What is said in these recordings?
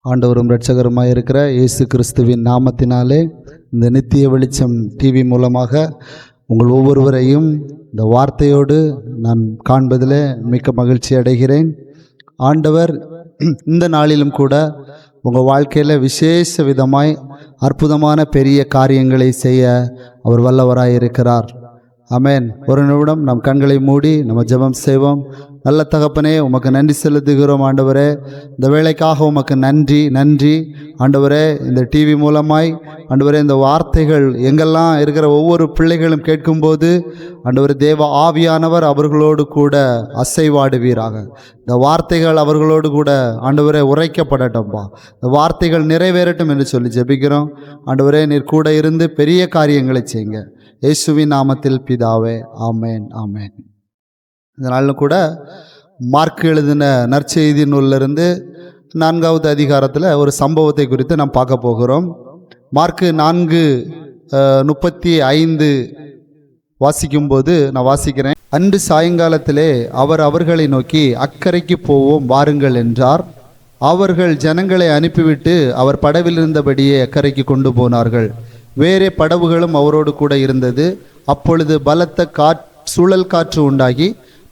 ஆண்டவரும் இரட்சகருமாய் இருக்கிற இயேசு கிறிஸ்துவின் நாமத்தினாலே இந்த நித்திய வெளிச்சம் டிவி மூலமாக உங்கள் ஒவ்வொருவரையும் இந்த வார்த்தையோடு நான் காண்பதிலே மிக்க மகிழ்ச்சி அடைகிறேன். ஆண்டவர் இந்த நாளிலும் கூட உங்கள் வாழ்க்கையில் விசேஷ விதமாய் அற்புதமான பெரிய காரியங்களை செய்ய அவர் வல்லவராய் இருக்கிறார். ஆமென். ஒரு நிமிடம் நம் கண்களை மூடி நம்ம ஜெபம் செய்வோம். நல்ல தகப்பனே, உமக்கு நன்றி செலுத்துகிறோம் ஆண்டவரே. இந்த வேலைக்காக உமக்கு நன்றி ஆண்டவரே. இந்த டிவி மூலமாய் ஆண்டவரே இந்த வார்த்தைகள் எங்கெல்லாம் இருக்கிற ஒவ்வொரு பிள்ளைகளும் கேட்கும்போது ஆண்டவரே தேவ ஆவியானவர் அவர்களோடு கூட அசைவாடுவீராக. இந்த வார்த்தைகள் அவர்களோடு கூட ஆண்டவரே உரைக்கப்படட்டும்பா. இந்த வார்த்தைகள் நிறைவேறட்டும் என்று சொல்லி ஜெபிக்கிறோம். ஆண்டவரே நீர் கூட இருந்து பெரிய காரியங்களை செய்யுங்க. இயேசுவின் நாமத்தில் பிதாவே, ஆமேன் ஆமேன். இந்த நாளில் கூட மார்க் எழுதின நற்செய்தி நூலிலிருந்து 4வது அதிகாரத்தில் ஒரு சம்பவத்தை குறித்து நாம் பார்க்க போகிறோம். மார்க் 4:35 வாசிக்கும்போது நான் வாசிக்கிறேன். அன்று சாயங்காலத்திலே அவர் அவர்களை நோக்கி, அக்கரைக்கு போவோம் வாருங்கள் என்றார். அவர்கள் ஜனங்களை அனுப்பிவிட்டு அவர் படவில் இருந்தபடியே அக்கரைக்கு கொண்டு போனார்கள். வேறே படவுகளும் அவரோடு கூட இருந்தது. அப்பொழுது பலத்த சுழல் காற்று உண்டாகி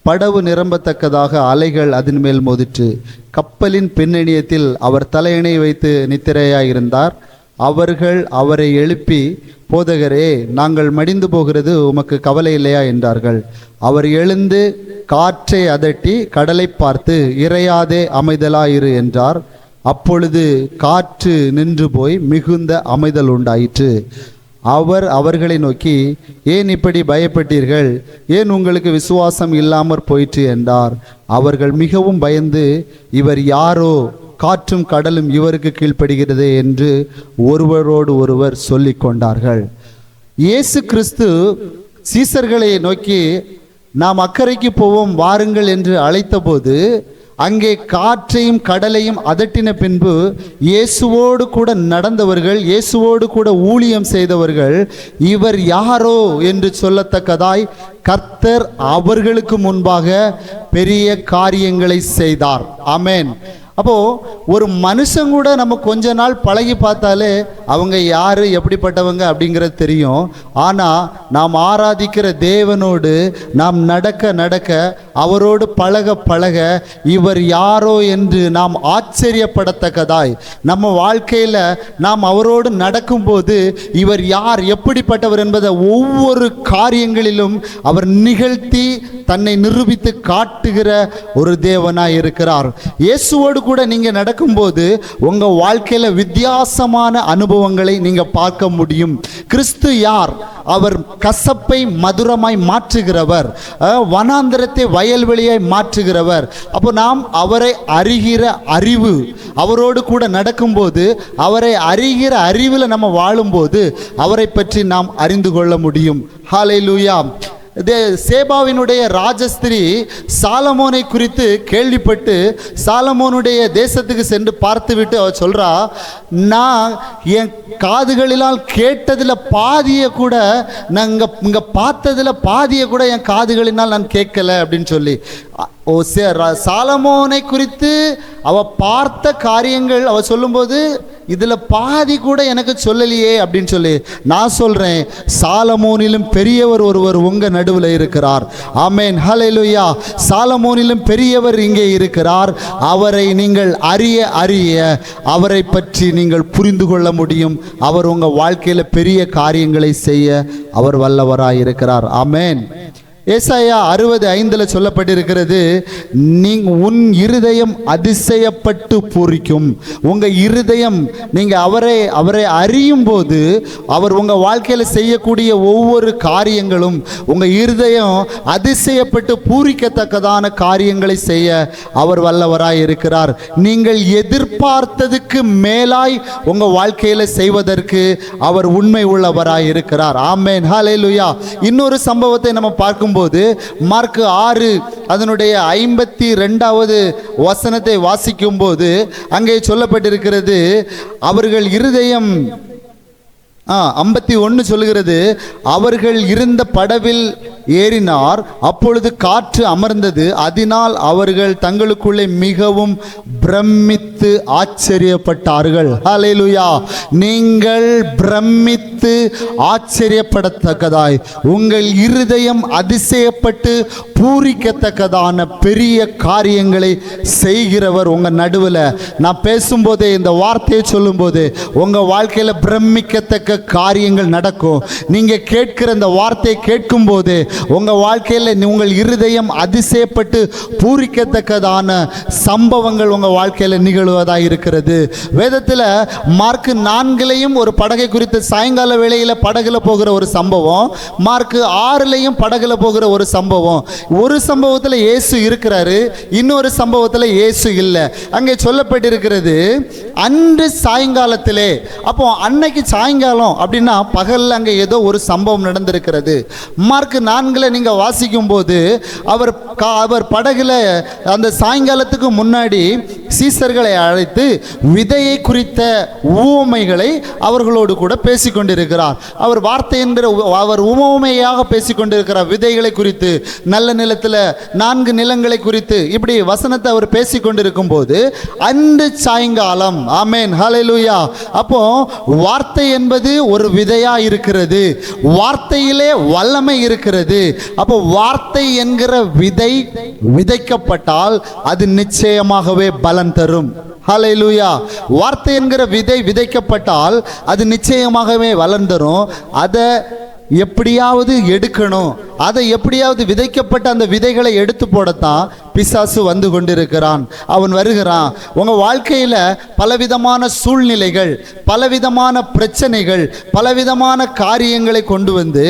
படவு நிரம்பத்தக்கதாக அலைகள் அதன் மேல் மோதிற்று. கப்பலின் பின்னணியத்தில் அவர் தலையணை வைத்து நித்திரையாயிருந்தார். அவர்கள் அவரை எழுப்பி, போதகரே, நாங்கள் மடிந்து போகிறது, உமக்கு கவலை இல்லையா என்றார்கள். அவர் எழுந்து காற்றை அதட்டி கடலை பார்த்து, இறையாதே அமைதலாயிரு என்றார். அப்பொழுது காற்று நின்று போய் மிகுந்த அமைதல் உண்டாயிற்று. அவர் அவர்களை நோக்கி, ஏன் இப்படி பயப்பட்டீர்கள்? ஏன் உங்களுக்கு விசுவாசம் இல்லாமற் போயிற்று என்றார். அவர்கள் மிகவும் பயந்து, இவர் யாரோ, காற்றும் கடலும் இவருக்கு கீழ்ப்படுகிறதே என்று ஒருவரோடு ஒருவர் சொல்லி கொண்டார்கள். இயேசு கிறிஸ்து சீசர்களை நோக்கி, நாம் அக்கறைக்கு போவோம் வாருங்கள் என்று அழைத்தபோது அங்கே காற்றையும் கடலையும் அதட்டின பின்பு இயேசுவோடு கூட நடந்தவர்கள், இயேசுவோடு கூட ஊழியம் செய்தவர்கள், இவர் யாரோ என்று சொல்லத்தக்கதாய் கர்த்தர் அவர்களுக்கு முன்பாக பெரிய காரியங்களை செய்தார். ஆமென். அப்போ ஒரு மனுஷன் கூட நம்ம கொஞ்ச நாள் பழகி பார்த்தாலே அவங்க யாரு, எப்படிப்பட்டவங்க அப்படிங்கிறது தெரியும். ஆனால் நாம் ஆராதிக்கிற தேவனோடு நாம் நடக்க நடக்க, அவரோடு பழக பழக இவர் யாரோ என்று நாம் ஆச்சரியப்படத்தக்கதாய் நம்ம வாழ்க்கையில் நாம் அவரோடு நடக்கும்போது இவர் யார், எப்படிப்பட்டவர் என்பதை ஒவ்வொரு காரியங்களிலும் அவர் நிகழ்த்தி தன்னை நிரூபித்து காட்டுகிற ஒரு தேவனாய் இருக்கிறார். இயேசுவோடு கூட நீங்க நடக்கும்போது உங்க வாழ்க்கையில வித்தியாசமான அனுபவங்களை நீங்க பார்க்க முடியும். கிறிஸ்து யார்? அவர் கசப்பை மதுரமாய் மாற்றுகிறவர், வனாந்திரத்தை வயல்வெளியாய் மாற்றுகிறவர். அப்போ நாம் அவரை அறிகிற அறிவு, அவரோடு கூட நடக்கும்போது, அவரை அறிகிற அறிவில் நம்ம வாழும்போது அவரை பற்றி நாம் அறிந்து கொள்ள முடியும். ஹல்லேலூயா. சேபாவினுடைய ராஜஸ்திரி சாலமோனை குறித்து கேள்விப்பட்டு சாலமோனுடைய தேசத்துக்கு சென்று பார்த்துவிட்டு அவர் சொல்றா, நான் என் காதுகளினால் கேட்டதில் பாதியை கூட நாங்கள் இங்கே பார்த்ததில் பாதியை கூட என் காதுகளினால் நான் கேட்கல அப்படின்னு சொல்லி, சாலமோனை குறித்து அவ பார்த்த காரியங்கள் அவ சொல்லும்போது இதுல பாதி கூட எனக்கு சொல்லலையே அப்படின்னு சொல்லி, நான் சொல்றேன், சாலமோனிலும் பெரியவர் ஒருவர் உங்க நடுவில் இருக்கிறார். ஆமென், ஹல்லேலூயா. சாலமோனிலும் பெரியவர் இங்கே இருக்கிறார். அவரை நீங்கள் அறிய அறிய அவரை பற்றி நீங்கள் புரிந்து கொள்ள முடியும். அவர் உங்க வாழ்க்கையில பெரிய காரியங்களை செய்ய அவர் வல்லவராய் இருக்கிறார். ஆமென். ஏசாயா 60:5 சொல்லப்பட்டிருக்கிறது, உன் இருதயம் அதிசயப்பட்டு பூரிக்கும். உங்க இருதயம், நீங்க அவரை அறியும் போது அவர் உங்க வாழ்க்கையில செய்யக்கூடிய ஒவ்வொரு காரியங்களும் உங்க இருதயம் அதிசயப்பட்டு பூரிக்கத்தக்கதான காரியங்களை செய்ய அவர் வல்லவராய் இருக்கிறார். நீங்கள் எதிர்பார்த்ததுக்கு மேலாய் உங்க வாழ்க்கையில செய்வதற்கு அவர் உண்மை உள்ளவராய் இருக்கிறார். ஆமென், ஹல்லேலூயா. இன்னொரு சம்பவத்தை நம்ம பார்க்கும்போது மார்க் 6 அதனுடைய 52வது வசனத்தை வாசிக்கும் போது அங்கே சொல்லப்பட்டிருக்கிறது, அவர்கள் இருதயம் 51 சொல்லுகிறது, அவர்கள் இருந்த படவில் ஏறினார், அப்பொழுது காற்று அமர்ந்தது, அதனால் அவர்கள் தங்களுக்குள்ளே மிகவும் பிரமித்து ஆச்சரியப்பட்டார்கள். ஹல்லேலூயா. நீங்கள் பிரமித்து ஆச்சரியப்படத்தக்கதாய் உங்கள் இருதயம் அதிசயப்பட்டு பூரிக்கத்தக்கதான பெரிய காரியங்களை செய்கிறவர் உங்க நடுவில். நான் பேசும்போதே இந்த வார்த்தையை சொல்லும்போது உங்க வாழ்க்கையில பிரமிக்கத்தக்க காரியங்கள் நடக்கும். நீங்க கேட்கிற இந்த வார்த்தையை கேட்கும் போது உங்க வாழ்க்கையில உங்கள் இருதயம் அதிசயப்பட்டு பூரிக்கத்தக்கதான சம்பவங்கள் உங்க வாழ்க்கையில நிகழ்வதாக இருக்கிறது. வேதத்தில் மார்க் 4 ஒரு படகை குறித்து சாயங்கால வேளையில படகுல போகிற ஒரு சம்பவம், மார்க் 6 படகுல போகிற ஒரு சம்பவம். ஒரு சம்பவத்தில் இயேசு இருக்கிறாரு, இன்னொரு சம்பவத்தில் இயேசு இல்லை. அங்கே சொல்லப்பட்டிருக்கிறது அன்று சாயங்காலத்திலே. அப்போ அன்னைக்கு சாயங்காலம் அப்படின்னா பகல்ல அங்கே ஏதோ ஒரு சம்பவம் நடந்திருக்கிறது. மார்க் 4 நீங்க வாசிக்கும் போது அவர் படகுல அந்த சாயங்காலத்துக்கு முன்னாடி சீசர்களை அழைத்து விதையை குறித்த உவமைகளை அவர்களோடு கூட பேசிக்கொண்டிருக்கிறார். அவர் வார்த்தை என்கிற அவர் உவமையாக பேசிக்கொண்டிருக்கிறார். விதைகளை குறித்து, நல்ல நிலத்தில் 4 நிலங்களை குறித்து, இப்படி வசனத்தை அவர் பேசிக்கொண்டிருக்கும் போது அன்று சாயங்காலம். ஆமென், ஹல்லேலூயா. அப்போ வார்த்தை என்பது ஒரு விதையா இருக்கிறது, வார்த்தையிலே வல்லமை இருக்கிறது. அப்போ வார்த்தை என்கிற விதை விதைக்கப்பட்டால் அது நிச்சயமாகவே பலன் தரும். ஹல்லேலூயா. வார்த்தை என்கிற விதை விதைக்கப்பட்டால் அது நிச்சயமாகவே வளர்ந்துரும். அதை எப்படியாவது எடுக்கணும், அதை எப்படியாவது விதைக்கப்பட்ட அந்த விதைகளை எடுத்து போடத்தான் பிசாசு வந்து கொண்டிருக்கிறான். அவன் வருகிறான். உங்க வாழ்க்கையில பலவிதமான சூழ்நிலைகள், பலவிதமான பிரச்சனைகள், பலவிதமான காரியங்களை கொண்டு வந்து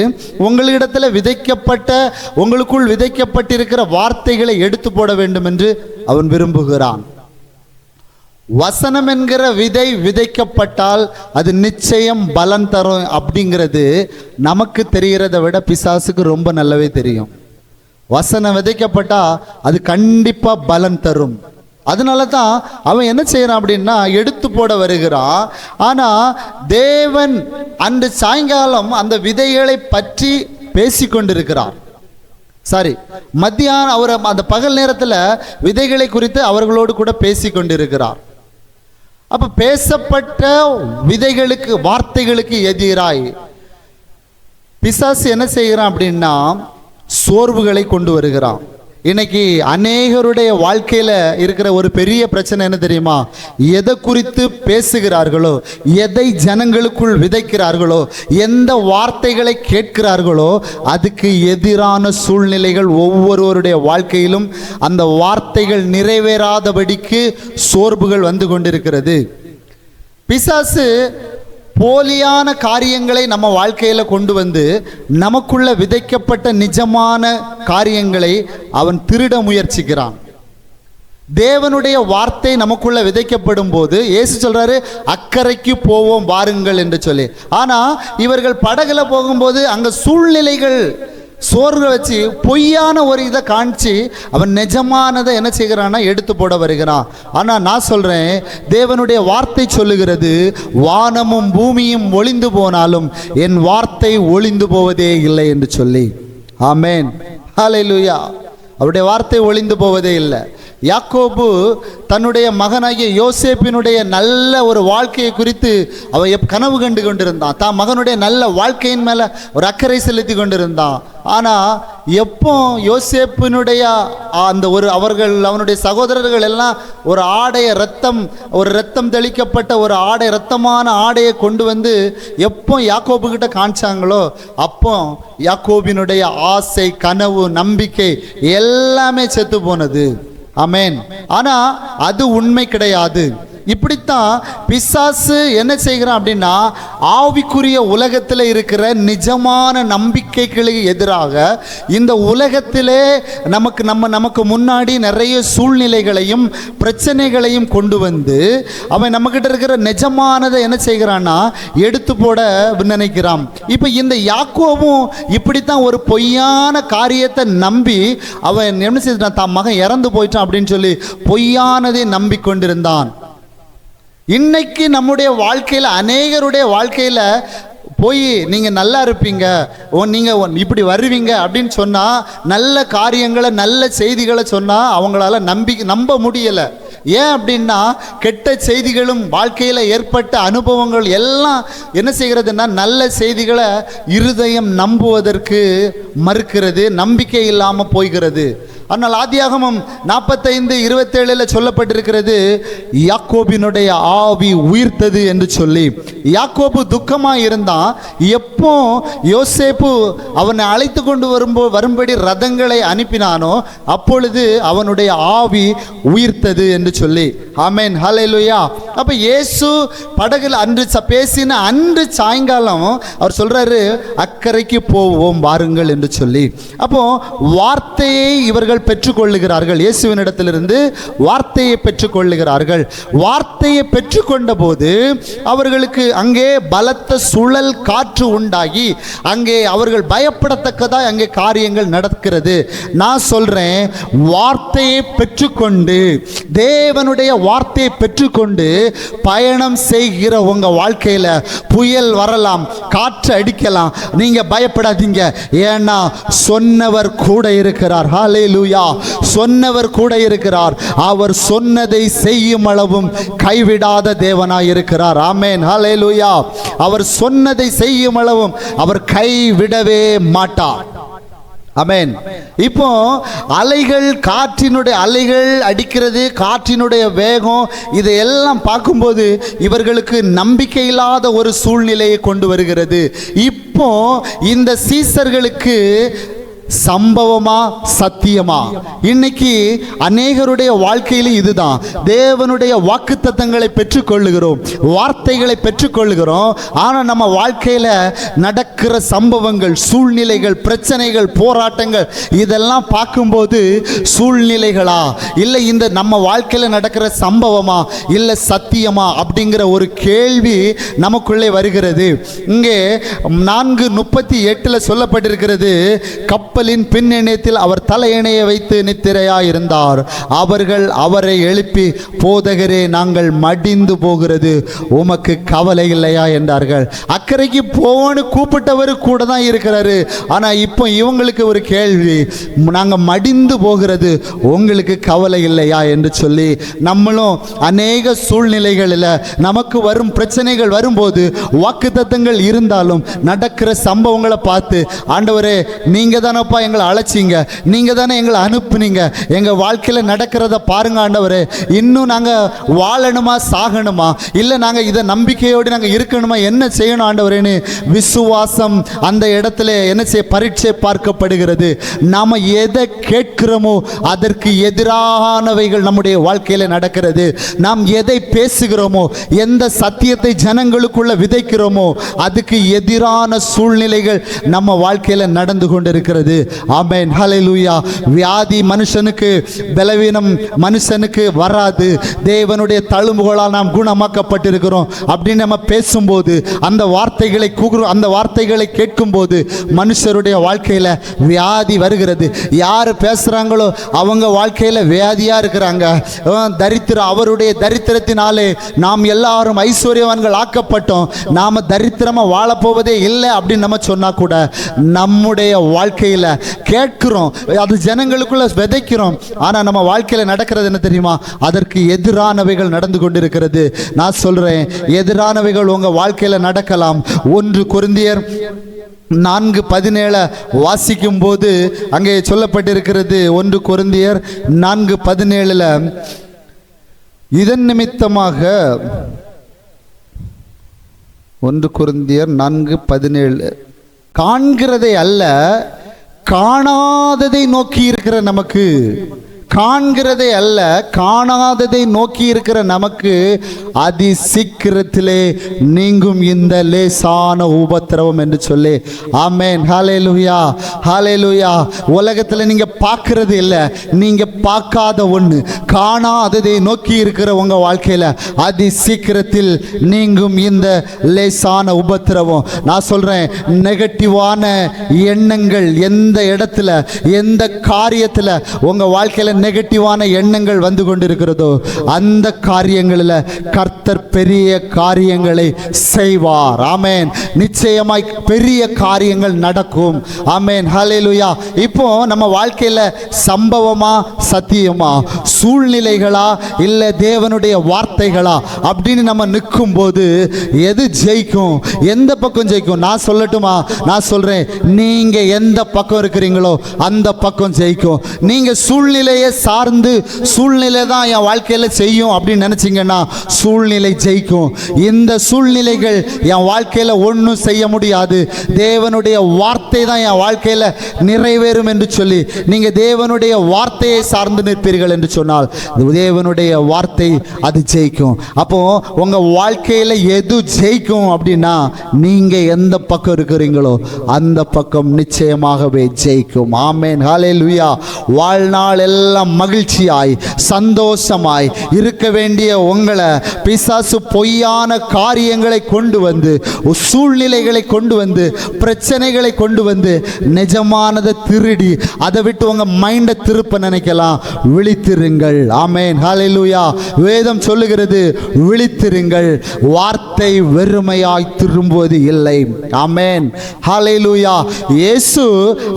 உங்களிடத்தில் விதைக்கப்பட்ட, உங்களுக்குள் விதைக்கப்பட்டிருக்கிற வார்த்தைகளை எடுத்து போட வேண்டும் என்று அவன் விரும்புகிறான். வசனம் என்கிற விதை விதைக்கப்பட்டால் அது நிச்சயம் பலன் தரும் அப்படிங்கிறது நமக்கு தெரிகிறத விட பிசாசுக்கு ரொம்ப நல்லாவே தெரியும். வசனம் விதைக்கப்பட்டா அது கண்டிப்பா பலன் தரும். அதனால தான் அவன் என்ன செய்யறான் அப்படின்னா எடுத்து போட வருகிறான். ஆனா தேவன் அன்று சாயங்காலம் அந்த விதைகளை பற்றி பேசிக்கொண்டிருக்கிறார். மத்தியானம் அவர் அந்த பகல் நேரத்தில் விதைகளை குறித்து அவர்களோடு கூட பேசிக்கொண்டிருக்கிறார். அப்ப பேசப்பட்ட விதைகளுக்கு, வார்த்தைகளுக்கு எதிராய் பிசாசு என்ன செய்கிறான் அப்படின்னா சோர்வுகளை கொண்டு வருகிறான். இன்னைக்கு அநேகருடைய வாழ்க்கையில இருக்கிற ஒரு பெரிய பிரச்சனை என்ன தெரியுமா? எதை குறித்து பேசுகிறார்களோ, எதை ஜனங்களுக்குள் விதைக்கிறார்களோ, எந்த வார்த்தைகளை கேட்கிறார்களோ அதுக்கு எதிரான சூழ்நிலைகள் ஒவ்வொருவருடைய வாழ்க்கையிலும் அந்த வார்த்தைகள் நிறைவேறாதபடிக்கு சோர்வுகள் வந்து கொண்டிருக்கிறது. பிசாசு போலியான காரியங்களை நம்ம வாழ்க்கையில கொண்டு வந்து நமக்குள்ள விதைக்கப்பட்ட நிஜமான காரியங்களை அவன் திருட முயற்சிக்கிறான். தேவனுடைய வார்த்தை நமக்குள்ள விதைக்கப்படும் போது இயேசு சொல்றாரு, அக்கறைக்கு போவோம் வாருங்கள் என்று சொல்லி. ஆனா இவர்கள் படகுல போகும்போது அங்க சூழ்நிலைகள் சோர்வு வச்சு பொய்யான ஒரு இதை காணிச்சு அவன் நிஜமானதை என்ன செய்கிறான்னா எடுத்து போட வருகிறான். ஆனா நான் சொல்றேன், தேவனுடைய வார்த்தை சொல்லுகிறது, வானமும் பூமியும் ஒளிந்து போனாலும் என் வார்த்தை ஒளிந்து போவதே இல்லை என்று சொல்லி. ஆமென், ஹல்லேலூயா. அவருடைய வார்த்தை ஒளிந்து போவதே இல்லை. யாக்கோபு தன்னுடைய மகனாகிய யோசேப்பினுடைய நல்ல ஒரு வாழ்க்கையை குறித்து அவன் கனவு கண்டு கொண்டிருந்தான். தான் மகனுடைய நல்ல வாழ்க்கையின் மேல ஒரு அக்கறை செலுத்தி கொண்டிருந்தான். ஆனா எப்போ யோசேப்பினுடைய அந்த அவனுடைய சகோதரர்கள் எல்லாம் ஒரு ஆடைய ரத்தம் தெளிக்கப்பட்ட ஒரு ஆடை, ரத்தமான ஆடையை கொண்டு வந்து எப்போ யாக்கோபு கிட்ட காமிச்சாங்களோ அப்போ யாக்கோபினுடைய ஆசை, கனவு, நம்பிக்கை எல்லாமே செத்து போனது. ஆமென். ஆனா அது உண்மை கிடையாது. இப்படித்தான் பிசாசு என்ன செய்கிறான் அப்படின்னா ஆவிக்குரிய உலகத்தில் இருக்கிற நிஜமான நம்பிக்கைகளுக்கு எதிராக இந்த உலகத்திலே நமக்கு முன்னாடி நிறைய சூழ்நிலைகளையும் பிரச்சனைகளையும் கொண்டு வந்து அவன் நம்மகிட்ட இருக்கிற நிஜமானதை என்ன செய்கிறான்னா எடுத்து போட நினைக்கிறான். இப்போ இந்த யாக்கோபும் இப்படித்தான் ஒரு பொய்யான காரியத்தை நம்பி அவன் என்ன செய்தான், தான் மகன் இறந்து போயிட்டான் அப்படின்னு சொல்லி பொய்யானதை நம்பிக்கொண்டிருந்தான். இன்னைக்கு நம்முடைய வாழ்க்கையில், அநேகருடைய வாழ்க்கையில் போய் நீங்கள் நல்லா இருப்பீங்க, நீங்கள் இப்படி வருவீங்க அப்படின்னு சொன்னால், நல்ல காரியங்களை நல்ல செய்திகளை சொன்னால் அவங்களால நம்ப முடியலை. ஏன் அப்படின்னா கெட்ட செய்திகளும் வாழ்க்கையில் ஏற்பட்ட அனுபவங்கள் எல்லாம் என்ன செய்கிறதுன்னா நல்ல செய்திகளை இருதயம் நம்புவதற்கு மறுக்கிறது, நம்பிக்கை இல்லாமல் போய்கிறது. ஆனால் ஆதியாகமம் 45:27 சொல்லப்பட்டிருக்கிறது, யாக்கோபினுடைய ஆவி உயிர்த்தது என்று சொல்லி. யாக்கோபு துக்கமாக இருந்தான். எப்போ யோசேப்பு அவனை அழைத்து கொண்டு வரும்படி ரதங்களை அனுப்பினானோ அப்பொழுது அவனுடைய ஆவி உயிர்த்தது என்று சொல்லி. ஆமென், ஹல்லேலூயா. அப்போ இயேசு படகுல அன்று பேசின அன்று சாயங்காலம் அவர் சொல்றாரு, அக்கறைக்கு போவோம் வாருங்கள் என்று சொல்லி. அப்போ வார்த்தையை இவர்கள் பெற்றுக்கொள்ளுகிறார்கள். இயேசுவினிடத்திலிருந்து வார்த்தையை பெற்றுக்கொள்ளுகிறார்கள். வார்த்தையை பெற்றுக்கொண்ட போது அவர்களுக்கு அங்கே பலத்த சுழல் காற்று உண்டாகி அங்கே அவர்கள் பயப்படத்தக்கதாக அங்கே காரியங்கள் நடக்கிறது. நான் சொல்றேன், வார்த்தையை பெற்றுக்கொண்டு, தேவனுடைய வார்த்தையை பெற்றுக்கொண்டு பயணம் செய்கிற உங்க வாழ்க்கையில புயல் வரலாம், காற்று அடிக்கலாம், நீங்க பயப்படாதீங்க. ஏன்னா சொன்னவர் கூட இருக்கிறார். ஹல்லேலூயா. சொன்னவர் கூட இருக்கிறார். அவர் சொன்னதை செய்யும் அளவும் கைவிடாத தேவனாய் இருக்கிறார். ஆமென், ஹல்லேலூயா. அவர் சொன்னதை செய்யும் அளவும் அவர் கைவிடவே மாட்டார். ஆமென். இப்போ அலைகள், காற்றினுடைய அலைகள் அடிக்கிறது, காற்றினுடைய வேகம், இதையெல்லாம் பார்க்கும்போது இவர்களுக்கு நம்பிக்கை இல்லாத ஒரு சூழ்நிலையை கொண்டு வருகிறது. இப்போ இந்த சீசர்களுக்கு சம்பவமா சத்தியமா? இன்னைக்கு அநேகருடைய வாழ்க்கையில இதுதான். தேவனுடைய வாக்குத்தத்தங்களை பெற்றுக்கொள்ளுகிறோம், வார்த்தைகளை பெற்றுக்கொள்ளுகிறோம். ஆனா நம்ம வாழ்க்கையில நடக்கிற சம்பவங்கள், சூழ்நிலைகள், பிரச்சனைகள், போராட்டங்கள் இதெல்லாம் பார்க்கும்போது சூழ்நிலைகளா இல்லை இந்த நம்ம வாழ்க்கையில நடக்கிற சம்பவமா இல்லை சத்தியமா அப்படிங்கிற ஒரு கேள்வி நமக்குள்ளே வருகிறது. இங்கே 4:38 சொல்லப்பட்டிருக்கிறது, கப்பலின் பின்னணியத்தில் அவர் தலையணையை வைத்து நித்திரையாயிருந்தார். அவர்கள் அவரை எழுப்பி, போதகரே, நாங்கள் மடிந்து போகிறது, உமக்கு கவலை இல்லையா என்றார்கள். அக்கறைக்கு போன்னு கூப்பிட்டவர் கூட தான் இருக்கிறாரு. ஆனா இப்போ இவங்களுக்கு ஒரு கேள்வி, நாங்க மடிந்து போகிறது உங்களுக்கு கவலை இல்லையா என்று சொல்லி. நம்மளும் அநேக சூழ்நிலைகளில் நமக்கு வரும் பிரச்சனைகள் வரும்போது வாக்குத்தத்தங்கள் இருந்தாலும் நடக்கிற சம்பவங்களை பார்த்து, ஆண்டவரே நீங்க தானப்பா எங்களை அழைச்சிங்க, நீங்க தானே எங்களை அனுப்புனீங்க, எங்க வாழ்க்கையில நடக்கிறத பாருங்க ஆண்டவரே, இன்னும் நாங்க வாழணுமா சாகணுமா, இல்லை நாங்க இதை நம்பிக்கையோடு நாங்க இருக்கணுமா, என்ன செய்யணும் ஆண்டவரேன்னு விசுவாசம் அந்த இடத்துல என்ன செய்ய பரீட்சை பார்க்கப்படுகிறது. நாம எதை கேட்கிறோமோ அதற்கு எதிரானவைகள் நம்முடைய வாழ்க்கையில நடக்கிறது. நாம் எதை பேசுகிறோமோ, எந்த சத்தியத்தை ஜனங்களுக்குள்ள விதைக்கிறோமோ அதுக்கு எதிரான சூழ்நிலைகள் நம்ம வாழ்க்கையில நடந்து கொண்டிருக்கிறது. ஆமென், ஹல்லேலூயா. வியாதி மனுஷனுக்கு, பலவீனம் மனுஷனுக்கு வராது. தேவனுடைய தழும்புகளால் நாம் குணமாக்கப்பட்டிருக்கிறோம் அப்படின்னு நம்ம பேசும்போது, அந்த வார்த்தைகளை கேட்கும்போது மனுஷருடைய வாழ்க்கையில வியாதி வருகிறது. யார் பேசுறாங்களோ அவங்க வாழ்க்கையில வியாதியா இருக்கிறாங்க. தரித்திரம், அவருடைய தரித்திரத்தினாலே நாம் எல்லாரும் ஐஸ்வர்யவான்கள் ஆக்கப்பட்டோம், நாம தரித்திரமா வாழப்போவதே இல்லை அப்படின்னு நம்ம சொன்னா கூட நம்முடைய வாழ்க்கையில கேட்கிறோம், அது ஜனங்களுக்குள்ள விதைக்கிறோம். ஆனா நம்ம வாழ்க்கையில நடக்கிறது என்ன தெரியுமா? அதற்கு எதிரானவைகள் நடந்து கொண்டிருக்கிறது. நான் சொல்றேன், எதிரானவைகள் உங்க வாழ்க்கையில நடக்கலாம். 1 கொரிந்தியர் 4:17 வாசிக்கும் போது அங்கே சொல்லப்பட்டிருக்கிறது. 1 கொரிந்தியர் 4:17 இதன் நிமித்தமாக 1 கொரிந்தியர் 4:17 காண்கிறதை அல்ல காணாததை நோக்கி இருக்கிற நமக்கு, காண்கிறதை அல்ல காணாததை நோக்கி இருக்கிற நமக்கு அதி சீக்கிரத்திலே நீங்கும் இந்த லேசான உபத்திரவம் என்று சொல்லி. ஆமென், ஹல்லேலூயா, ஹல்லேலூயா. உலகத்தில் நீங்க பார்க்கறது இல்லை, நீங்க பார்க்காத ஒன்று, காணாததை நோக்கி இருக்கிற உங்க வாழ்க்கையில அதி சீக்கிரத்தில் நீங்கும் இந்த லேசான உபத்திரவம். நான் சொல்றேன், நெகட்டிவான எண்ணங்கள் எந்த இடத்துல, எந்த காரியத்தில் உங்க வாழ்க்கையில நெகட்டிவான எண்ணங்கள் வந்து கொண்டிருக்கிறதோ அந்த காரியங்களில் கர்த்தர் பெரிய காரியங்களை செய்வார். ஆமென். நிச்சயமாய் பெரிய காரியங்கள் நடக்கும். ஆமென். ஹல்லேலூயா. இப்போ நம்ம வாழ்க்கையில சம்பவமா சத்தியமா, சூழ்நிலைகளா இல்ல தேவனுடைய வார்த்தைகளா அப்படின்னு நம்ம நிற்கும் போது எது ஜெயிக்கும்? எந்த பக்கம் ஜெயிக்கும்? நான் சொல்லட்டுமா? நான் சொல்றேன், நீங்க எந்த பக்கம் இருக்கிறீங்களோ அந்த பக்கம் ஜெயிக்கும். நீங்க சூழ்நிலையை சார்ந்து சூழ்நிலை தான் என் வாழ்க்கையில செய்யும் அப்படின்னு நினைச்சீங்கன்னா சூழ்நிலை ஜெயிக்கும். இந்த சூழ்நிலைகள் என் வாழ்க்கையில ஒன்றும் செய்ய முடியாது, தேவனுடைய வார்த்தை தான் என் வாழ்க்கையில நிறைவேறும் என்று சொல்லி நீங்க தேவனுடைய வார்த்தையை சார்ந்து நிற்பீர்கள் என்று சொன்னால் தேவனுடைய வார்த்தை அது ஜெயிக்கும். அப்போ உங்க வாழ்க்கையில எது ஜெயிக்கும் அப்படின்னா நீங்க எந்த பக்கம் இருக்கிறீங்களோ அந்த பக்கம் நிச்சயமாகவே ஜெயிக்கும். ஆமென். ஹல்லேலூயா. வாழ்நாள் எல்லாம் மகிழ்ச்சியாய் சந்தோஷமாய் இருக்க வேண்டிய உங்களை பிசாசு பொய்யான காரியங்களை கொண்டு வந்து, சூழ்நிலைகளை கொண்டு வந்து, பிரச்சனைகளை கொண்டு வந்து நிஜமானதை திருடி அதை விட்டு உங்க மைண்டை திருப்ப நினைக்கலாம். விழித்திருங்கள். ஆமென். ஹல்லேலூயா. வேதம் சொல்லுகிறது, விழித்திருங்கள், வார்த்தை வெறுமையாய் திரும்புவது இல்லை. ஆமென். ஹல்லேலூயா. இயேசு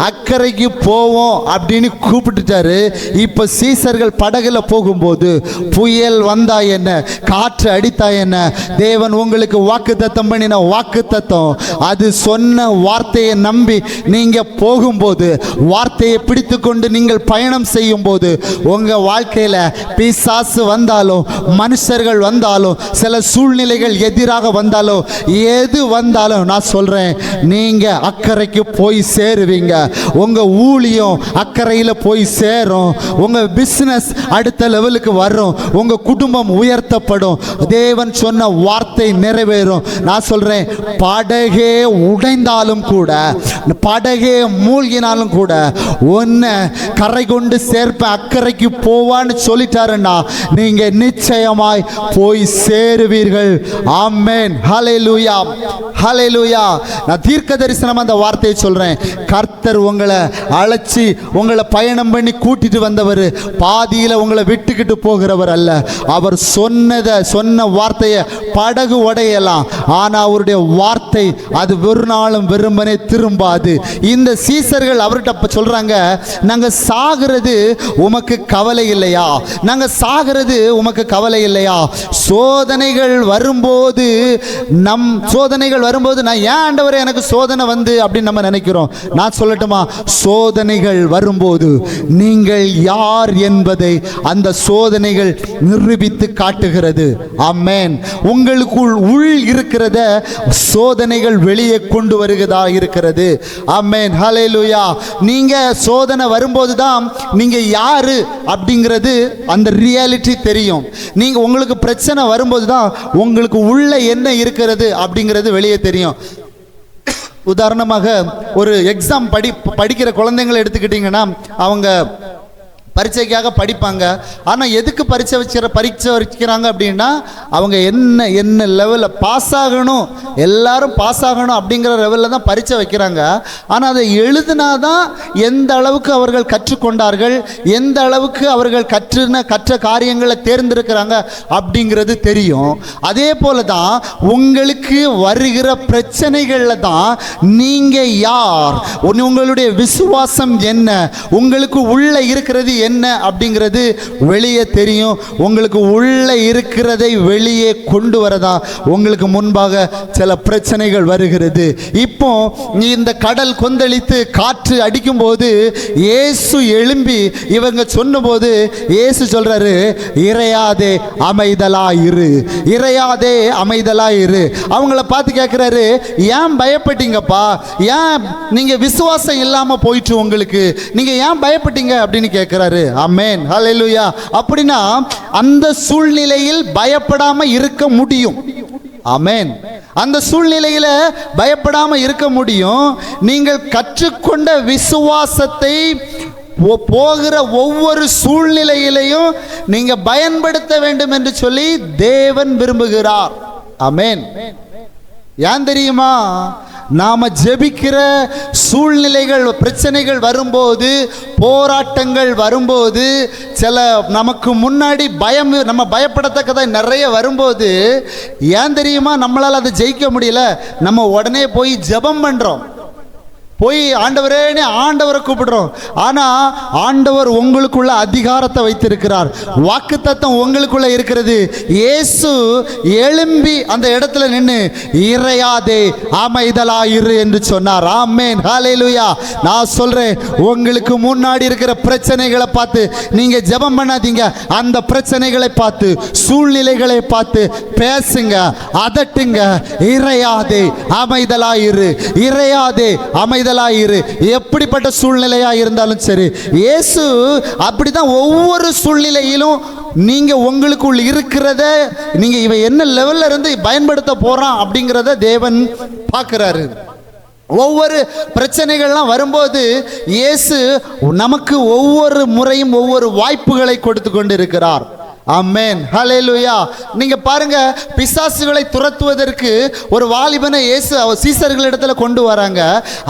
அக்கறைக்கு போவோம் அப்படின்னு கூப்பிட்டுட்டாரு. இப்ப சீசர்கள் படகுல போகும்போது புயல் வந்தா என்ன, காற்று அடித்தா என்ன, தேவன் உங்களுக்கு வாக்குத்தத்தம் பண்ணின வாக்குத்தத்தம் அது சொன்ன வார்த்தையை நம்பி நீங்க போகும்போது, வார்த்தையை பிடித்து கொண்டு நீங்கள் பயணம் செய்யும் போது உங்க வாழ்க்கையில பிசாசு வந்தாலும் மனுஷர்கள் வந்தாலும் சில சூழ்நிலைகள் எதிராக வந்தாலும் எது வந்தாலும் நான் சொல்றேன், நீங்க அக்கறைக்கு போய் சேருவீங்க. உங்க ஊழியம் அக்கறையில போய் சேரும். உங்க பிசினஸ் அடுத்த லெவலுக்கு வரும். உங்க குடும்பம் உயர்த்தப்படும். தேவன் சொன்ன வார்த்தை நிறைவேறும். நான் சொல்றேன், படகே உடைந்தாலும் கூட, படகே மூழ்கினாலும் கூட உன்னை கரை கொண்டு சேர்ப்ப, அக்கறைக்கு போவான்னு சொல்லிட்டாருன்னா நீங்க நிச்சயமாய் போய் சேருவீர்கள். ஆமென். ஹல்லேலூயா. ஹல்லேலூயா. நான் தீர்க்க தரிசனம் அந்த வார்த்தையை சொல்றேன். கர்த்தர் உங்களை அழைச்சி உங்களை பயணம் பண்ணி கூட்டிட்டு வந்தவர் பாதியில உங்களை விட்டுக்கிட்டு போகிறவர் அல்ல. அவர் சொன்ன வார்த்தையை படகு உடையலாம், ஆனா அவருடைய வார்த்தை அது ஒரு நாளும் வெறுமனே திரும்பாது. இந்த சீசர்கள் அவர்கிட்ட சொல்றாங்க, நாங்க சாகிறது உமக்கு கவலை இல்லையா? நாங்க சாகிறது உமக்கு கவலை இல்லையா? சோதனைகள் வரும்போது நான் ஏன் ஆண்டவரே எனக்கு சோதனை வந்து அப்படின்னு நம்ம நினைக்கிறோம். நான் சொல்லட்டுமா, சோதனைகள் வரும்போது நீங்கள் யார் என்பதை அந்த சோதனைகள் நிரூபித்து காட்டுகிறது. ஆமென். உங்களுக்குள் உள் இருக்கிறத சோதனைகள் வெளியே கொண்டு வருகிறதா இருக்கிறது. ஆமென். ஹல்லேலூயா. நீங்க சோதனை வரும்போது தான் நீங்க யாரு அப்படிங்கிறது அந்த ரியாலிட்டி தெரியும். நீங்க உங்களுக்கு பிரச்சனை வரும்போது தான் உங்களுக்கு உள்ள என்ன இருக்கிறது அப்படிங்கிறது வெளியே தெரியும். உதாரணமாக ஒரு எக்ஸாம் படிக்கிற குழந்தைங்களை எடுத்துக்கிட்டீங்கன்னா அவங்க பரீட்சைக்காக படிப்பாங்க. ஆனால் எதுக்கு பரீட்சை வைக்கிறாங்க அப்படின்னா அவங்க என்ன லெவலில் பாஸ் ஆகணும், எல்லாரும் பாஸ் ஆகணும் அப்படிங்கிற லெவலில் தான் பரீட்சை வைக்கிறாங்க. ஆனால் அதை எழுதினாதான் எந்த அளவுக்கு அவர்கள் கற்றுக்கொண்டார்கள், எந்த அளவுக்கு அவர்கள் கற்ற காரியங்களை தேர்ந்தெடுக்கிறாங்க அப்படிங்கிறது தெரியும். அதே போல தான் உங்களுக்கு வருகிற பிரச்சனைகளில் தான் நீங்கள் யார், உங்களுடைய விசுவாசம் என்ன, உங்களுக்கு உள்ள இருக்கிறது என்ன அப்படிங்கிறது வெளியே தெரியும். உங்களுக்கு உள்ள இருக்கிறதை வெளியே கொண்டு வரதா உங்களுக்கு முன்பாக சில பிரச்சனைகள் வருகிறது. இப்போ இந்த கடல் கொந்தளித்து காற்று அடிக்கும் போது இயேசு எழும்பி இவங்க சொன்னபோது இயேசு சொல்றாரு, இறையாதே அமைதலாயிரு, இறையாதே அமைதலாயிரு. அவங்கள பார்த்து கேட்கிறாரு, ஏன் பயப்பட்டீங்கப்பா, ஏன் நீங்க விசுவாசம் இல்லாம போயிட்டு உங்களுக்கு நீங்க ஏன் பயப்பட்டீங்க அப்படின்னு கேட்கிறாரு. ஆமென். ஹல்லேலூயா. அப்படின்னா அந்த சூழ்நிலையில் பயப்படாம இருக்க முடியும். ஆமென். அந்த சூழ்நிலையில பயப்படாம இருக்க முடியும். நீங்கள் கற்றுக்கொண்ட விசுவாசத்தை போகிற ஒவ்வொரு சூழ்நிலையிலையும் நீங்க பயன்படுத்த வேண்டும் என்று சொல்லி தேவன் விரும்புகிறார். ஆமென். ஏன் தெரியுமா? நாம ஜெபிக்கிற சூழ்நிலைகள், பிரச்சனைகள் வரும்போது, போராட்டங்கள் வரும்போது, சில நமக்கு முன்னாடி பயம், நம்ம பயப்படத்தக்கதாக நிறைய வரும்போது, ஏன் தெரியுமா நம்மளால் அதை ஜெயிக்க முடியல? நம்ம உடனே போய் ஜெபம் பண்றோம், போய் ஆண்டவரேன்னு ஆண்டவரை கூப்பிடுறோம். ஆனா ஆண்டவர் உங்களுக்குள்ள அதிகாரத்தை வைத்திருக்கிறார். வாக்குத்தத்தம் உங்களுக்குள்ள இருக்கிறது. இயேசு எழும்பி அந்த இடத்துல நின்று இறையாதே அமைதலாயிரு என்று சொன்னார். ஆமென், ஹல்லேலூயா. நான் சொல்றேன், உங்களுக்கு முன்னாடி இருக்கிற பிரச்சனைகளை பார்த்து நீங்க ஜெபம் பண்ணாதீங்க. அந்த பிரச்சனைகளை பார்த்து, சூழ்நிலைகளை பார்த்து பேசுங்க, அதட்டுங்க. இறையாதே அமைதலாயிரு, இறையாதே அமைதலாயிரு. எப்படிப்பட்ட சூழ்நிலையா இருந்தாலும் சரி, இயேசு அப்படிதான் ஒவ்வொரு சூழ்நிலையிலும் நீங்க உங்களுக்குள் இருக்கிறத, நீங்க இவன் என்ன லெவல்ல இருந்து பயன்படுத்த போறான் அப்படிங்கிறத தேவன் பார்க்கிறாரு. ஒவ்வொரு பிரச்சனைகள்லாம் வரும்போது இயேசு நமக்கு ஒவ்வொரு முறையும் ஒவ்வொரு வாய்ப்புகளை கொடுத்து கொண்டிருக்கிறார். ஆமென், ஹல்லேலூயா. நீங்க பாருங்க, பிசாசுகளை துரத்துவதற்கு ஒரு வாலிபனை இயேசு சீசர்களிடத்துல கொண்டு வராங்க.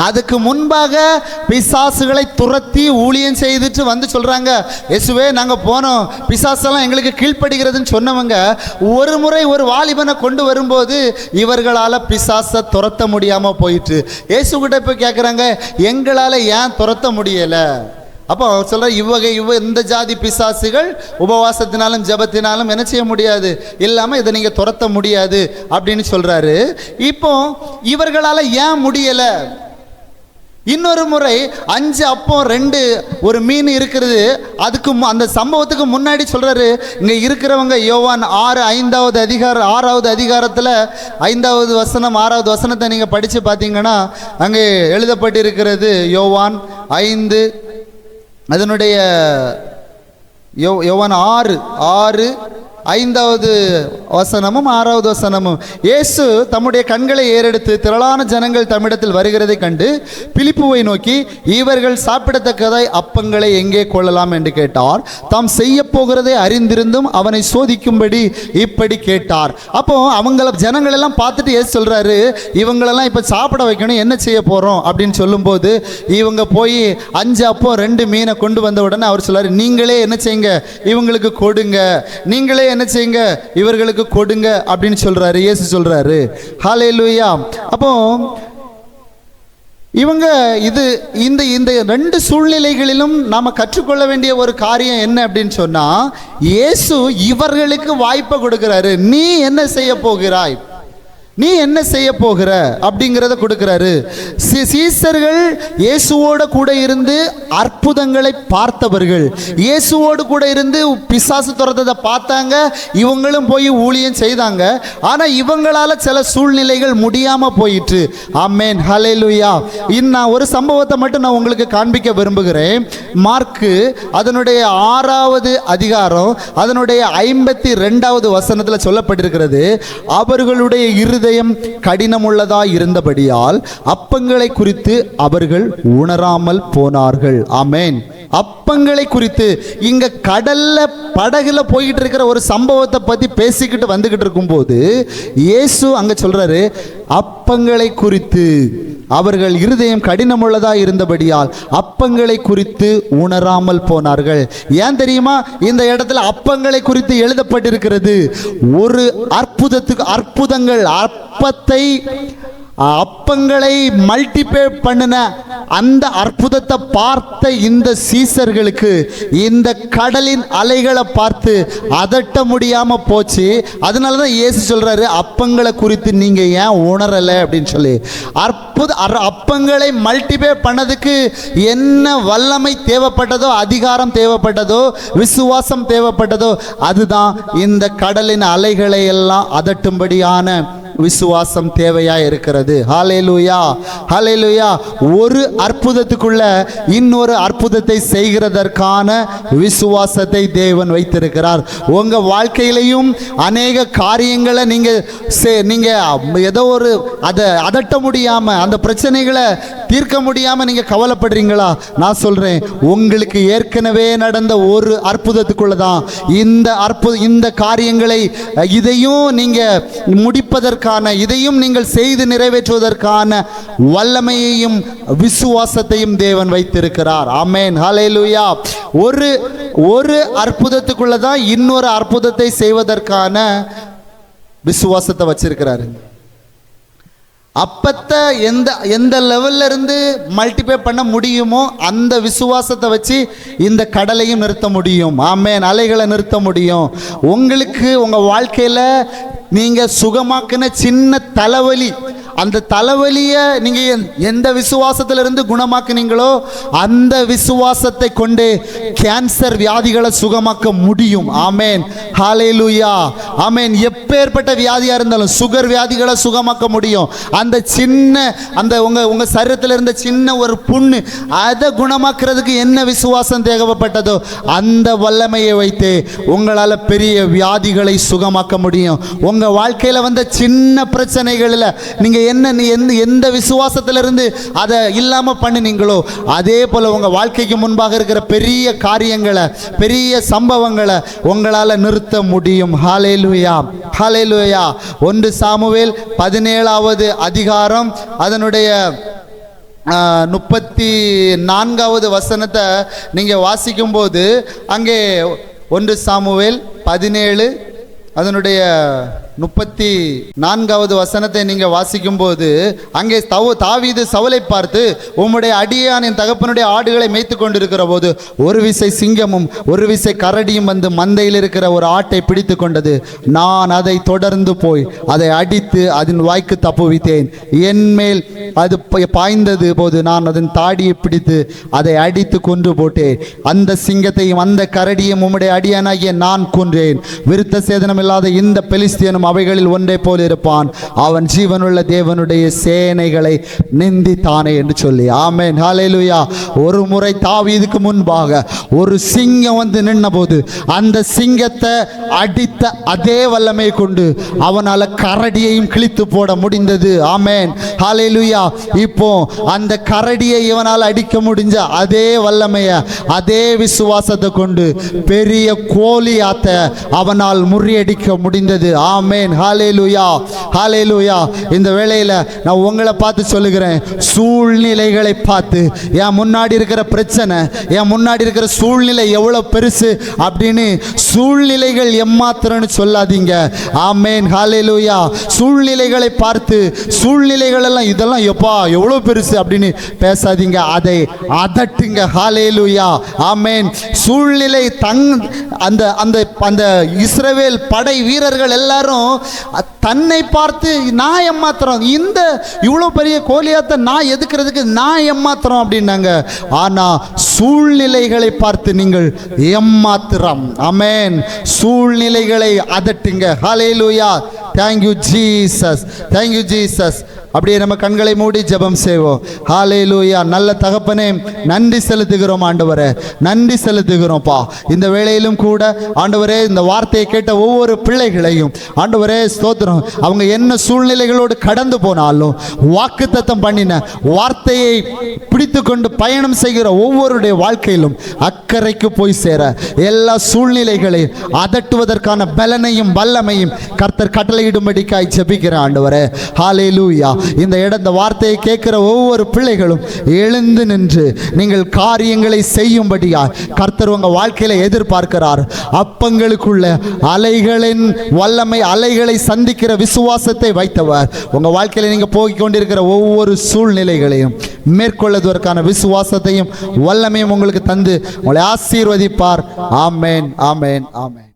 அதுக்கு முன்பாக பிசாசுகளை துரத்தி ஊழியம் செய்துட்டு வந்து சொல்றாங்க, இயேசுவே நாங்க போனோம், பிசாசெல்லாம் எங்களுக்கு கீழ்ப்படுகிறதுன்னு சொன்னவங்க ஒரு முறை ஒரு வாலிபனை கொண்டு வரும்போது இவர்களால பிசாசை துரத்த முடியாம போயிட்டு இயேசு கிட்ட போய் கேட்குறாங்க, எங்களால ஏன் துரத்த முடியல? அப்போ சொல்ற, இந்த ஜாதி பிசாசுகள் உபவாசத்தினாலும் ஜபத்தினாலும் என்ன செய்ய முடியாது, இல்லாம இதை நீங்க துரத்த முடியாது அப்படின்னு சொல்றாரு. இப்போ இவர்களால ஏன் முடியல? இன்னொரு முறை 5 அப்பம் 2 ஒரு மீன் இருக்கிறது. அதுக்கு அந்த சம்பவத்துக்கு முன்னாடி சொல்றாரு, இங்க இருக்கிறவங்க யோவான் 6வது அதிகாரத்தில் 5வது வசனம் 6வது வசனத்தை நீங்க படிச்சு பார்த்தீங்கன்னா அங்கே எழுதப்பட்டிருக்கிறது. யோவான் 5 அதனுடைய யோவான் 6 5வது வசனமும் 6வது வசனமும். இயேசு தம்முடைய கண்களை ஏறெடுத்து திரளான ஜனங்கள் தம்மிடத்தில் வருகிறதை கண்டு பிலிப்புவை நோக்கி, இவர்கள் சாப்பிடத்தக்கதாய் அப்பங்களை எங்கே கொள்ளலாம் என்று கேட்டார். தாம் செய்ய போகிறதை அறிந்திருந்தும் அவனை சோதிக்கும்படி இப்படி கேட்டார். அப்போ அவங்கள ஜனங்கள் எல்லாம் பார்த்துட்டு இயேசு சொல்றாரு, இவங்களெல்லாம் இப்ப சாப்பிட வைக்கணும், என்ன செய்ய போறோம் அப்படின்னு சொல்லும்போது இவங்க போய் 5 அப்பம் 2 மீனை கொண்டு வந்த உடனே அவர் சொல்றாரு, நீங்களே என்ன செய்யுங்க, இவங்களுக்கு கொடுங்க, நீங்களே என்ன செய்யுங்க, இவர்களுக்கு கொடுங்க அப்படின்னு சொல்றாரு. இயேசு சொல்றாரு. ஹல்லேலூயா. அப்போ இவங்க இந்த 2 சூழ்நிலைகளிலும் நாம கற்றுக்கொள்ள வேண்டிய ஒரு காரியம் என்ன அப்படின்னு சொன்னா, இயேசு இவர்களுக்கு வாய்ப்பை கொடுக்கிறாரு. நீ என்ன செய்ய போகிறாய், நீ என்ன செய்ய போகிற அப்படிங்கிறத கொடுக்கிறாரு. சீசர்கள் இயேசுவோட கூட இருந்து அற்புதங்களை பார்த்தவர்கள், இயேசுவோடு கூட இருந்து பிசாசு துரத்ததை பார்த்தாங்க, இவங்களும் போய் ஊழியம் செய்தாங்க. ஆனா இவங்களால சில சூழ்நிலைகள் முடியாம போயிட்டு. ஆமென், ஹல்லேலூயா. நான் ஒரு சம்பவத்தை மட்டும் நான் உங்களுக்கு காண்பிக்க விரும்புகிறேன். மார்க்கு அதனுடைய 6வது அதிகாரம் அதனுடைய 52வது வசனத்தில் சொல்லப்பட்டிருக்கிறது, அவர்களுடைய இருதயம் கடினமுள்ளதாய் இருந்தபடியால் அப்பங்களை குறித்து அவர்கள் உணராமல் போனார்கள். ஆமென். அப்பங்களை குறித்து இங்க கடல்ல படகுல போயிட்டு இருக்கிற ஒரு சம்பவத்தை பத்தி பேசிக்கிட்டு வந்துகிட்டு இருக்கும்போது இயேசு அங்க சொல்றாரு, அப்பங்களை குறித்து அவர்கள் இருதயம் கடினமுள்ளதா இருந்தபடியால் அப்பங்களை குறித்து உணராமல் போனார்கள். ஏன் தெரியுமா இந்த இடத்துல அப்பங்களை குறித்து எழுதப்பட்டிருக்கிறது? ஒரு அற்புதங்கள், அப்பங்களை மல்டிப்ளை பண்ணின அந்த அற்புதத்தை பார்த்த இந்த சீசர்களுக்கு இந்த கடலின் அலைகளை பார்த்து அதட்ட முடியாம போச்சு. அதனாலதான் இயேசு சொல்றாரு, அப்பங்களை குறித்து நீங்க ஏன் உணரல அப்படின்னு சொல்லி. அப்பங்களை மல்டிப்ளை பண்ணதுக்கு என்ன வல்லமை தேவைப்பட்டதோ, அதிகாரம் தேவைப்பட்டதோ, விசுவாசம் தேவைப்பட்டதோ, அதுதான் இந்த கடலின் அலைகளை எல்லாம் அதட்டும்படியான விசுவாசம் தேவையா இருக்கிறது. ஹல்லேலூயா, ஹல்லேலூயா. ஒரு அற்புதத்துக்குள்ள இன்னொரு அற்புதத்தை செய்கிறதற்கான விசுவாசத்தை தேவன் வைத்திருக்கிறார். உங்க வாழ்க்கையிலையும் அநேக காரியங்களை நீங்க ஏதோ ஒரு அதை அதட்ட முடியாம, அந்த பிரச்சனைகளை தீர்க்க முடியாம நீங்க கவலைப்படுறீங்களா? நான் சொல்றேன், உங்களுக்கு ஏற்கனவே நடந்த ஒரு அற்புதத்துக்குள்ளதான் இந்த காரியங்களை இதையும் நீங்க முடிப்பதற்கு முடிப்பதற்கான, இதையும் நீங்கள் செய்து நிறைவேற்றுவதற்கான வல்லமையையும் விசுவாசத்தையும் தேவன் வைத்திருக்கிறார். ஆமென், ஹல்லேலூயா. ஒரு அற்புதத்துக்குள்ள தான் இன்னொரு அற்புதத்தை செய்வதற்கான விசுவாசத்தை வச்சிருக்கிறாரு. அப்பத்தை எந்த லெவல்ல இருந்து மல்டிப்ளை பண்ண முடியுமோ அந்த விசுவாசத்தை வச்சு இந்த கடலையும் நிறுத்த முடியும். ஆமென், அலைகளை நிறுத்த முடியும். உங்களுக்கு உங்க வாழ்க்கையில நீங்க சுகமாக்குன சின்ன தலைவலி, அந்த தலைவலியை நீங்க எந்த விசுவாசத்திலிருந்து குணமாக்குனீங்களோ அந்த விசுவாசத்தை கொண்டு கேன்சர் வியாதிகளை சுகமாக்க முடியும். ஆமென், ஹல்லேலூயா. ஆமென். எப்பேற்பட்ட வியாதியா இருந்தாலும் சுகர் வியாதிகளை சுகமாக்க முடியும். அந்த சின்ன அந்த உங்க சரீரத்தில் இருந்த சின்ன ஒரு புண்ணு, அதை குணமாக்குறதுக்கு என்ன விசுவாசம் தேவைப்பட்டதோ அந்த வல்லமையை வைத்து உங்களால் பெரிய வியாதிகளை சுகமாக்க முடியும். உங்க வாழ்க்கையில வந்த சின்ன பிரச்சனைகளில் நீங்க எந்த விசுவாசத்திலிருந்து அதை இல்லாம பண்ணினீங்களோ அதே போல உங்க வாழ்க்கைக்கு முன்பாக இருக்கிற பெரிய காரியங்களை, பெரிய சம்பவங்களை உங்களால நிறுத்த முடியும். ஹல்லேலூயா, ஹல்லேலூயா. 1 சாமுவேல் 17வது அதிகாரம் அதனுடைய 34வது வசனத்தை நீங்க வாசிக்கும் போது, அங்கே 1 சாமுவேல் 17 அதனுடைய 34வது வசனத்தை நீங்க வாசிக்கும் போது, அங்கே தாவீது சவுலை பார்த்து, உம்முடைய அடியான் என் தகப்பனுடைய ஆடுகளை மேய்த்து கொண்டிருக்கிற போது ஒரு விசை சிங்கமும் ஒரு விசை கரடியும் வந்து மந்தையில் இருக்கிற ஒரு ஆட்டை பிடித்து கொண்டது. நான் அதை தொடர்ந்து போய் அதை அடித்து அதன் வாய்க்கு தப்புவித்தேன். என் மேல் அது பாய்ந்தது போது நான் அதன் தாடியை பிடித்து அதை அடித்து கொன்று போட்டேன். அந்த சிங்கத்தையும் அந்த கரடியும் உம்முடைய அடியானாகிய நான் கொன்றேன். விருத்த சேதனம் இல்லாத இந்த பெலிஸ்தியனும் அவைகளில் ஒன்றை போல் இருப்பான். அவன் ஜீவனுள்ள தேவனுடைய சேனைகளை நிந்தித்தானே என்று சொல்லி. ஆமென், ஹல்லேலூயா. ஒரு முறை தாவீதுக்கு முன்பாக ஒரு சிங்கம் வந்து நின்ன போது அந்த சிங்கத்தை அடித்த அதே வல்லமை கொண்டு அவனால கரடியையும் கிழித்து போட முடிந்தது. ஆமென், ஹல்லேலூயா. இப்போ அந்த கரடியை இவனால் அடிக்க முடிஞ்ச அதே வல்லமைய, அதே விசுவாசத்தை கொண்டு பெரிய கோலியாத்தை அவனால் முறியடிக்க முடிந்தது. ஆமென், ஹல்லேலூயா, ஹல்லேலூயா. இந்த வேளையில நான் உங்களை பார்த்து சொல்லுகிறேன், சூழ்நிலைகளை பார்த்து என் முன்னாடி இருக்கிற பிரச்சனை, என் முன்னாடி இருக்கிற சூழ்நிலை எவ்வளவு பெருசு அப்படின்னு சூழ்நிலைகள் எம்மாத்திரன்னு சொல்லாதீங்க. ஆமென், ஹல்லேலூயா. சூழ்நிலைகளை பார்த்து சூழ்நிலைகள் எல்லாம் இதெல்லாம் எப்பா எவ்வளவு பெருசு அப்படின்னு பேசாதீங்க, அதை அதட்டுங்க. ஹல்லேலூயா, ஆமென். சூழ்நிலை அந்த அந்த அந்த இஸ்ரவேல் படை வீரர்கள் எல்லாரும் தன்னை பார்த்து நான் ஏமாத்துறோம், இந்த இவ்வளவு பெரிய கோலியாத்தை நான் எதுக்கிறதுக்கு நான் ஏமாத்துறோம் அப்படின்னாங்க. ஆனா சூழ்நிலைகளை பார்த்து நீங்கள் ஏமாத்துறோம். ஆமென். சூழ்நிலைகளை அதட்டுங்க. Hallelujah. Thank you Jesus, thank you Jesus. அப்படியே நம்ம கண்களை மூடி ஜெபம் செய்வோம். ஹல்லேலூயா. நல்ல தகப்பனே, நன்றி செலுத்துகிறோம் ஆண்டவரே, நன்றி செலுத்துகிறோம்ப்பா. இந்த வேளையிலும் கூட ஆண்டவரே, இந்த வார்த்தையை கேட்ட ஒவ்வொரு பிள்ளைகளையும் ஆண்டவரே ஸ்தோத்திரம். அவங்க என்ன சூழ்நிலைகளோடு கடந்து போனாலும் வாக்குத்தத்தம் பண்ணின வார்த்தையை பிடித்து கொண்டு பயணம் செய்கிற ஒவ்வொருடைய வாழ்க்கையிலும் அக்கறைக்கு போய் சேர எல்லா சூழ்நிலைகளையும் அதட்டுவதற்கான பலனையும் வல்லமையும் கர்த்தர் கட்டளையிடும்படிக்காய் ஜெபிக்கிறேன் ஆண்டவரே. ஹல்லேலூயா. இந்த வார்த்தையை கேட்கிற ஒவ்வொரு பிள்ளைகளும் எழுந்து நின்று நீங்கள் காரியங்களை செய்யும்படியா கர்த்தர் உங்க வாழ்க்கையில எதிர்பார்க்கிறார். அப்பங்களுக்குள்ள அலைகளின் வல்லமை, அலைகளை சந்திக்கிற விசுவாசத்தை வைத்தவர் உங்க வாழ்க்கையில நீங்க போய் கொண்டிருக்கிற ஒவ்வொரு சூழ்நிலைகளையும் மேற்கொள்வதற்கான விசுவாசத்தையும் வல்லமையும் உங்களுக்கு தந்து உங்களை ஆசீர்வதிப்பார். ஆமென், ஆமென், ஆமென்.